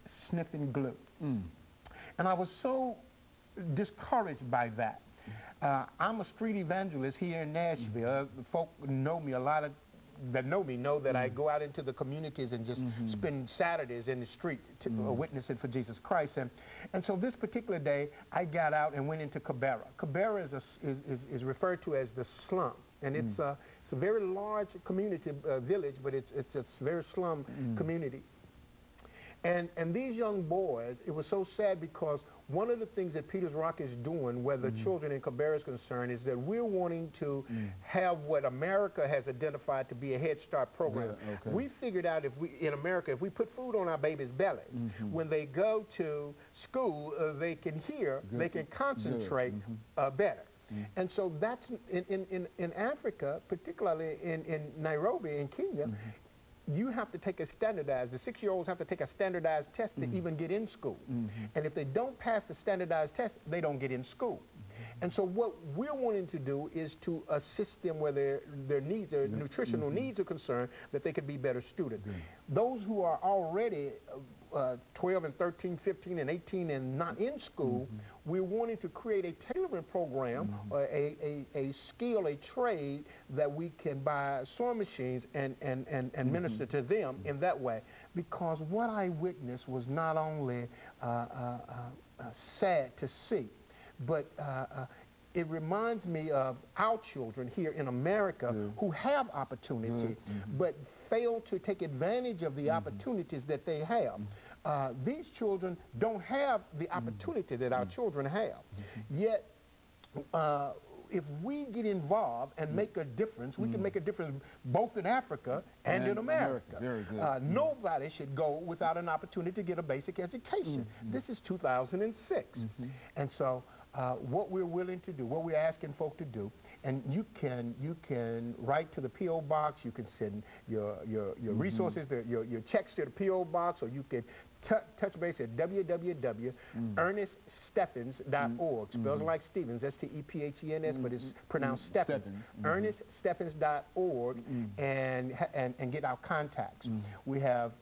sniffing glue. And I was so discouraged by that. I'm a street evangelist here in Nashville. Folk know me, a lot of that know me know that I go out into the communities and just spend Saturdays in the street witnessing for Jesus Christ. And so this particular day, I got out and went into Cabarra. Cabarra is referred to as the slum. And it's a very large community village, but it's a very slum community. And these young boys, it was so sad because one of the things that Peters Rock is doing, where the children in Cabarra is concerned, is that we're wanting to have what America has identified to be a Head Start program. Yeah, okay. We figured out in America, if we put food on our babies' bellies, when they go to school, they can hear, they can concentrate better. And so that's in Africa, particularly in Nairobi, in Kenya, you have to take a standardized, the 6-year-olds have to take a standardized test to even get in school. And if they don't pass the standardized test, they don't get in school. And so what we're wanting to do is to assist them where their needs, their nutritional needs are concerned, that they could be better students. Those who are already 12 and 13, 15 and 18 and not in school, we're wanting to create a tailoring program, a skill, a trade that we can buy sewing machines and minister to them in that way. Because what I witnessed was not only sad to see, but it reminds me of our children here in America who have opportunity, but fail to take advantage of the opportunities that they have. These children don't have the opportunity that our children have. Yet, if we get involved and make a difference, we can make a difference both in Africa and in America. Very good. Nobody should go without an opportunity to get a basic education. This is 2006. And so what we're willing to do, what we're asking folk to do, and you can write to the P.O. Box, you can send your resources, your checks to the P.O. Box, or you can touch base at www.EstStephens.org. Spells like Stevens, S-T-E-P-H-E-N-S, but it's pronounced Stephens. EstStephens.org, and get our contacts. We have,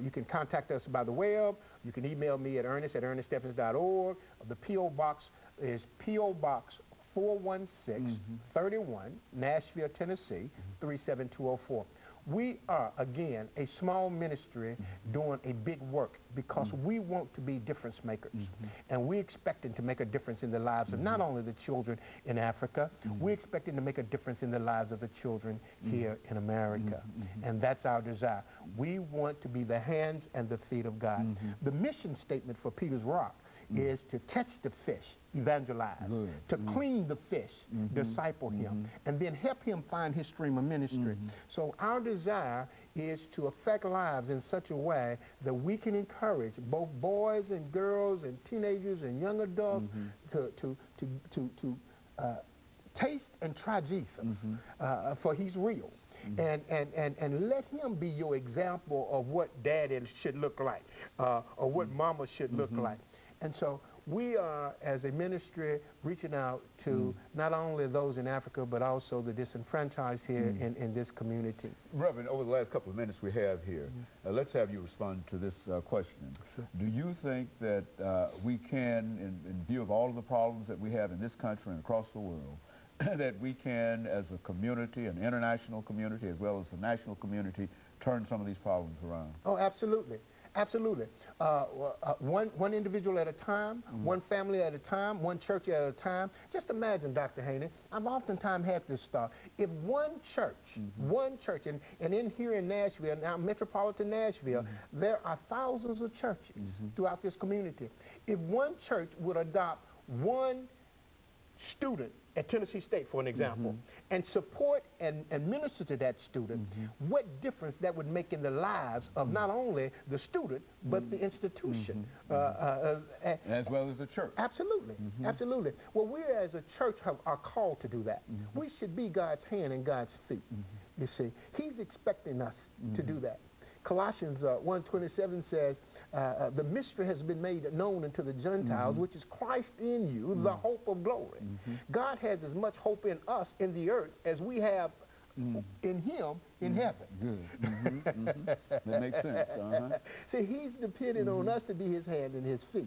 you can contact us by the web. You can email me at ernest@EstStephens.org. The P.O. Box is P.O. Box 41631, Nashville, Tennessee, 37204. We are, again, a small ministry doing a big work because we want to be difference makers. And we're expecting to make a difference in the lives of not only the children in Africa, we're expecting to make a difference in the lives of the children here in America. And that's our desire. We want to be the hands and the feet of God. The mission statement for Peters Rock is to catch the fish, evangelize, to clean the fish, disciple him, and then help him find his stream of ministry. So our desire is to affect lives in such a way that we can encourage both boys and girls and teenagers and young adults to taste and try Jesus, for he's real. And let him be your example of what daddy should look like, or what mama should look like. And so we are, as a ministry, reaching out to not only those in Africa, but also the disenfranchised here in this community. Reverend, over the last couple of minutes we have here, let's have you respond to this question. Sure. Do you think that we can, in view of all of the problems that we have in this country and across the world, that we can, as a community, an international community, as well as a national community, turn some of these problems around? Oh, absolutely. Absolutely. One individual at a time, one family at a time, one church at a time. Just imagine, Dr. Haney, I've oftentimes had this thought. If one church, and in here in Nashville, now metropolitan Nashville, there are thousands of churches throughout this community. If one church would adopt one student at Tennessee State, for an example, and support and minister to that student, what difference that would make in the lives of not only the student, but the institution. As well as the church. Absolutely, absolutely. Well, we as a church are called to do that. We should be God's hand and God's feet, you see. He's expecting us to do that. Colossians 1:27 says, the mystery has been made known unto the Gentiles, which is Christ in you, the hope of glory. God has as much hope in us in the earth as we have in him in heaven. Good. That makes sense. See, he's depending on us to be his hand and his feet.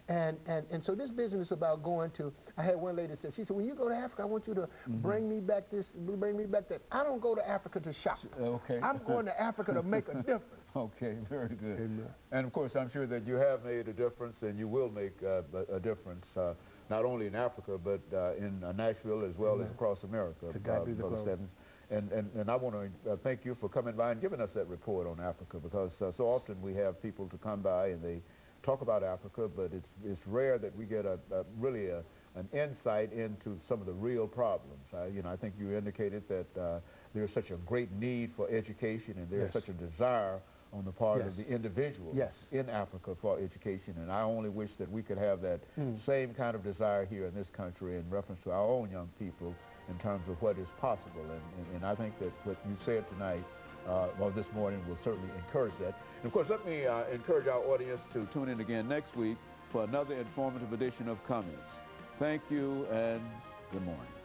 And so this business about going to, I had one lady say, she said, when you go to Africa, I want you to bring me back this, bring me back that. I don't go to Africa to shop. Okay. I'm going to Africa to make a difference. Okay, very good. Amen. And of course, I'm sure that you have made a difference and you will make a difference, not only in Africa, but in Nashville as well as across America. To God be the glory. Stephens. And I want to thank you for coming by and giving us that report on Africa, because so often we have people to come by and they talk about Africa, but it's rare that we get really an insight into some of the real problems. You know, I think you indicated that there's such a great need for education, and there's such a desire on the part of the individuals in Africa for education, and I only wish that we could have that same kind of desire here in this country in reference to our own young people in terms of what is possible. And I think that what you said tonight, well, this morning, will certainly encourage that. And of course, let me encourage our audience to tune in again next week for another informative edition of Comments. Thank you and good morning.